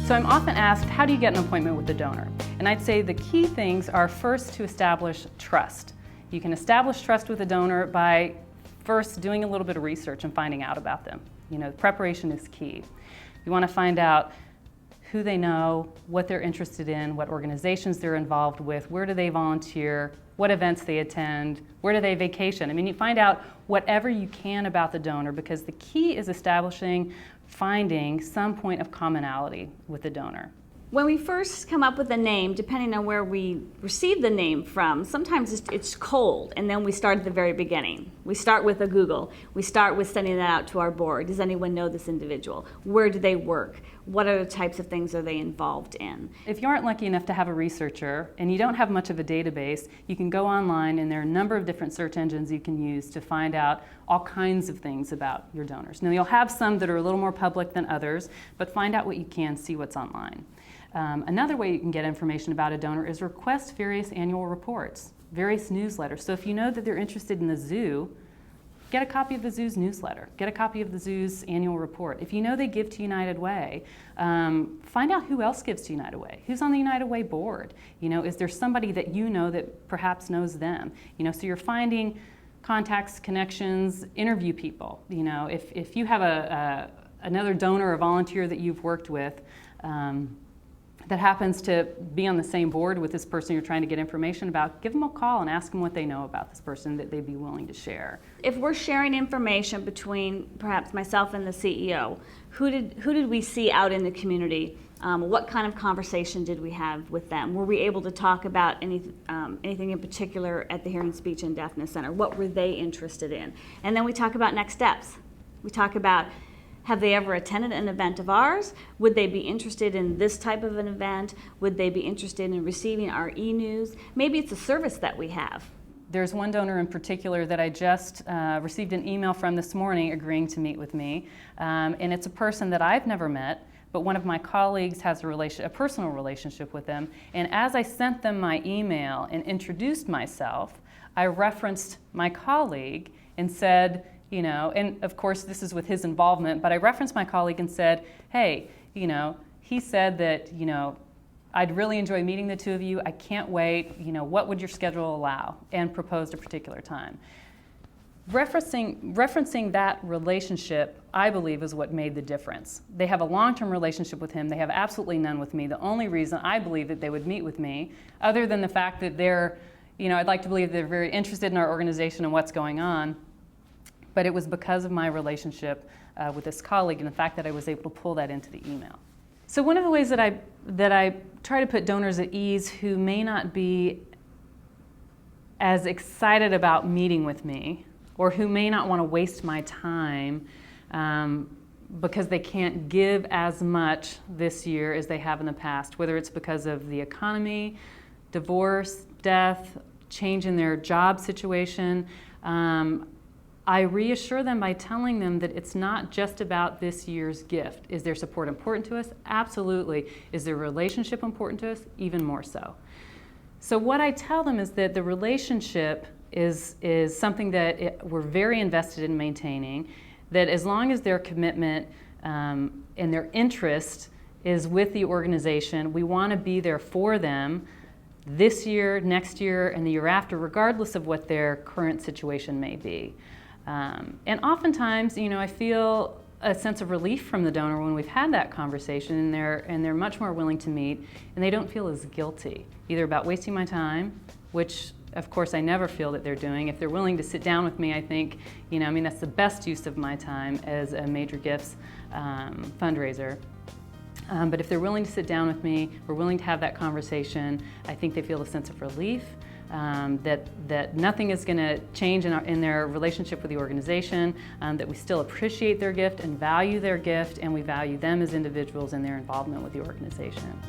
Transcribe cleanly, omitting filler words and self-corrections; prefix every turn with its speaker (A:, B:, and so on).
A: So I'm often asked, how do you get an appointment with the donor? And I'd say the key things are first to establish trust. You can establish trust with a donor by first doing a little bit of research and finding out about them. Preparation is key. You want to find out who they know, what they're interested in, what organizations they're involved with, where do they volunteer, what events they attend, where do they vacation. You find out whatever you can about the donor, because the key is finding some point of commonality with the donor.
B: When we first come up with a name, depending on where we receive the name from, sometimes it's cold, and then we start at the very beginning. We start with a Google. We start with sending that out to our board. Does anyone know this individual? Where do they work? What other types of things are they involved in?
A: If you aren't lucky enough to have a researcher and you don't have much of a database, you can go online, and there are a number of different search engines you can use to find out all kinds of things about your donors. Now, you'll have some that are a little more public than others, but find out what you can, see what's online. Another way you can get information about a donor is request various annual reports, various newsletters. So if you know that they're interested in the zoo, get a copy of the zoo's newsletter, get a copy of the zoo's annual report. If you know they give to United Way, find out who else gives to United Way. Who's on the United Way board? Is there somebody that you know that perhaps knows them? So you're finding contacts, connections, interview people. If you have another donor or volunteer that you've worked with, that happens to be on the same board with this person you're trying to get information about, give them a call and ask them what they know about this person that they'd be willing to share.
B: If we're sharing information between perhaps myself and the CEO, who did we see out in the community? What kind of conversation did we have with them? Were we able to talk about anything in particular at the Hearing, Speech, and Deafness Center? What were they interested in? And then we talk about next steps. We talk about, have they ever attended an event of ours? Would they be interested in this type of an event? Would they be interested in receiving our e-news? Maybe it's a service that we have.
A: There's one donor in particular that I just received an email from this morning agreeing to meet with me. And it's a person that I've never met, but one of my colleagues has a personal relationship with them. And as I sent them my email and introduced myself, I referenced my colleague and said, and of course this is with his involvement, but I referenced my colleague and said, hey, he said that, I'd really enjoy meeting the two of you. I can't wait. What would your schedule allow? And proposed a particular time. Referencing that relationship, I believe, is what made the difference. They have a long-term relationship with him. They have absolutely none with me. The only reason I believe that they would meet with me, other than the fact that they're, I'd like to believe they're very interested in our organization and what's going on, but it was because of my relationship with this colleague and the fact that I was able to pull that into the email. So one of the ways that I try to put donors at ease who may not be as excited about meeting with me, or who may not want to waste my time because they can't give as much this year as they have in the past, whether it's because of the economy, divorce, death, change in their job situation, I reassure them by telling them that it's not just about this year's gift. Is their support important to us? Absolutely. Is their relationship important to us? Even more so. So what I tell them is that the relationship is something that we're very invested in maintaining, that as long as their commitment and their interest is with the organization, we want to be there for them this year, next year, and the year after, regardless of what their current situation may be. And oftentimes, I feel a sense of relief from the donor when we've had that conversation, and they're much more willing to meet, and they don't feel as guilty, either about wasting my time, which of course I never feel that they're doing. If they're willing to sit down with me, I think, that's the best use of my time as a Major Gifts fundraiser. But if they're willing to sit down with me, we're willing to have that conversation, I think they feel a sense of relief. That nothing is going to change in their relationship with the organization, that we still appreciate their gift and value their gift, and we value them as individuals and their involvement with the organization.